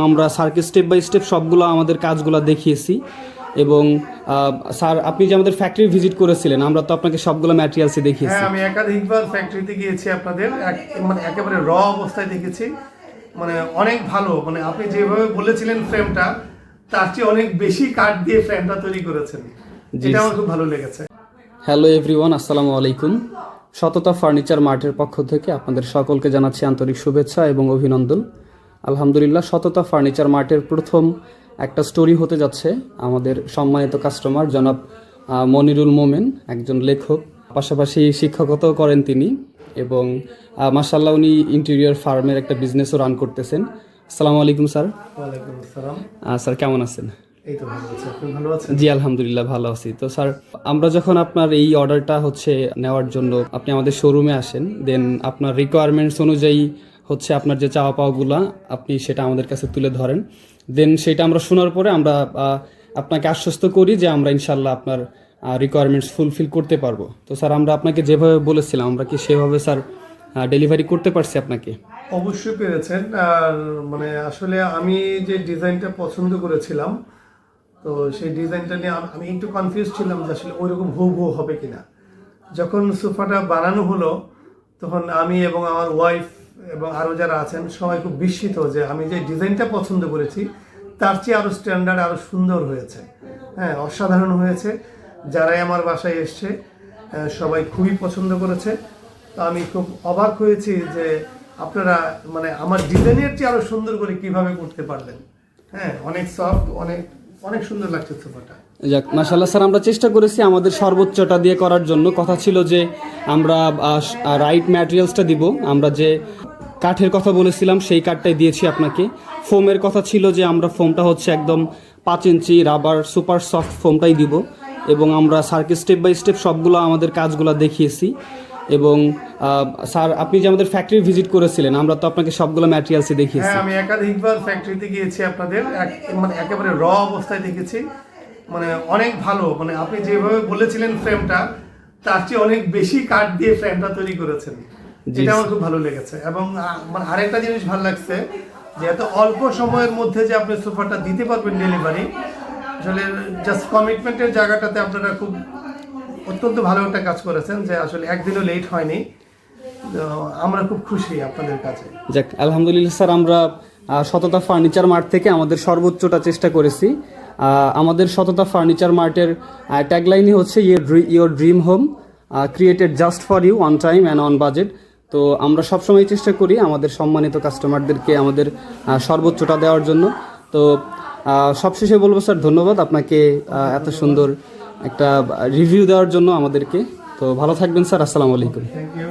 আমরা স্যারকে step by step সবগুলো আমাদের কাজগুলো দেখিয়েছি এবং স্যার আপনি যে আমাদের ফ্যাক্টরি ভিজিট করেছিলেন আমরা তো আপনাকে সবগুলো ম্যাটেরিয়ালসই দেখিয়েছি। হ্যাঁ, আমি একাধিকবার ফ্যাক্টরিতে গিয়েছি আপনাদের, মানে একেবারে র অবস্থায় দেখেছি। মানে অনেক ভালো, মানে আপনি যেভাবে বলেছিলেন ফ্রেমটা তার চেয়ে অনেক বেশি কাঠ দিয়ে ফ্রেমটা তৈরি করেছেন, এটা আমার খুব ভালো লেগেছে। হ্যালো এভরিওয়ান, আসসালামু আলাইকুম। সততা ফার্নিচার মার্টের পক্ষ থেকে আপনাদের সকলকে জানাচ্ছি আন্তরিক শুভেচ্ছা এবং অভিনন্দন। আলহামদুলিল্লাহ, সততা ফার্নিচার মার্টের প্রথম একটা স্টোরি হতে যাচ্ছে। আমাদের সম্মানিত কাস্টমার জনাব মনিরুল মোমেন, একজন লেখক, পাশাপাশি শিক্ষকতাও করেন তিনি এবং মাশাআল্লাহ উনি ইন্টেরিয়র ফার্মের একটা বিজনেসও রান করতেছেন। আসসালামু আলাইকুম স্যার। ওয়ালাইকুম আসসালাম। স্যার কেমন আছেন? এই তো ভালো আছি, আপনি ভালো আছেন? জি আলহামদুলিল্লাহ ভালো আছি। তো স্যার, আমরা যখন আপনার এই অর্ডারটা নেওয়ার জন্য আপনি আমাদের শোরুমে আসেন, দেন আপনার রিকোয়ারমেন্টস অনুযায়ী আপনার যে চাওয়া পাওয়াগুলা আপনি সেটা আমাদের কাছে তুলে ধরেন। দেন সেটা আমরা শোনার পরে আমরা আপনাকে আশ্বস্ত করি যে আমরা ইনশাল্লাহ আপনার রিকোয়ারমেন্টস ফুলফিল করতে পারবো। তো স্যার, আমরা আপনাকে যেভাবে বলেছিলাম আমরা কি সেভাবে স্যার ডেলিভারি করতে পারছি আপনাকে? অবশ্যই পেরেছেন। আর মানে আসলে আমি যে ডিজাইনটা পছন্দ করেছিলাম, তো সেই ডিজাইনটা নিয়ে আমি একটু কনফিউজ ছিলাম যে আসলে ওইরকম হুবহু হবে কিনা। যখন সোফাটা বানানো হলো তখন আমি এবং আমার ওয়াইফ এবং আরও যারা আছেন সবাই খুব বিস্মিত যে আমি যে ডিজাইনটা পছন্দ করেছি তার চেয়ে আরও স্ট্যান্ডার্ড, আরও সুন্দর হয়েছে। হ্যাঁ, অসাধারণ হয়েছে। যারাই আমার বাসায় এসছে সবাই খুবই পছন্দ করেছে। তো আমি খুব অবাক হয়েছি যে আপনারা মানে আমার ডিজাইনের চেয়ে আরও সুন্দর করে কিভাবে করতে পারলেন। হ্যাঁ, অনেক সফট, অনেক অনেক সুন্দর লাগছে সোফাটা। যাক, মাশাআল্লাহ স্যার, আমরা চেষ্টা করেছি আমাদের সর্বোচ্চটা দিয়ে করার জন্য। কথা ছিল যে আমরা রাইট ম্যাটেরিয়ালসটা দিব। আমরা যে কাঠের কথা বলেছিলাম সেই কাঠটাই দিয়েছি আপনাকে। ফোমের কথা ছিল যে আমরা ফোমটা একদম 5 ইঞ্চি রাবার সুপার সফট ফোমটাই দিব এবং আমরা স্যারকে স্টেপ বাই স্টেপ সবগুলো আমাদের কাজগুলো দেখিয়েছি এবং স্যার আপনি যে আমাদের ফ্যাক্টরি ভিজিট করেছিলেন আমরা তো আপনাকে সবগুলো ম্যাটেরিয়ালসই দেখিয়েছি। হ্যাঁ, আমি একাধিকবার ফ্যাক্টরিতে গিয়েছি আপনাদের, মানে একেবারে র অবস্থায় দেখেছি। মানে অনেক ভালো, মানে আপনি যেভাবে বলেছিলেন ফ্রেমটা তার চেয়ে অনেক বেশি কাঠ দিয়ে ফ্রেমটা তৈরি করেছেন, এটা আমার খুব ভালো লেগেছে। এবং মানে আরেকটা জিনিস ভালো লাগছে যে এত অল্প সময়ের মধ্যে যে আপনি সোফাটা দিতে পারবেন ডেলিভারি, আসলে জাস্ট কমিটমেন্টের জায়গাটাতে আপনারা খুব অত্যন্ত ভালো একটা কাজ করেছেন যে আসলে একদিনও লেট হয়নি। আমরা খুব খুশি আপনাদের কাছে। যাক, আলহামদুলিল্লাহ স্যার, আমরা সততা ফার্নিচার মার্ট থেকে আমাদের সর্বোচ্চটা চেষ্টা করেছি। আমাদের সততা ফার্নিচার মার্টের ট্যাগলাইনই হচ্ছে your dream home created just for you, on time and on budget. তো আমরা সবসময় চেষ্টা করি আমাদের সম্মানিত কাস্টমারদেরকে আমাদের সর্বোচ্চটা দেওয়ার জন্য। তো সবশেষে বলবো স্যার, ধন্যবাদ আপনাকে এত সুন্দর একটা রিভিউ দেওয়ার জন্য আমাদেরকে। তো ভালো থাকবেন স্যার, আসসালামু আলাইকুম। Thank you.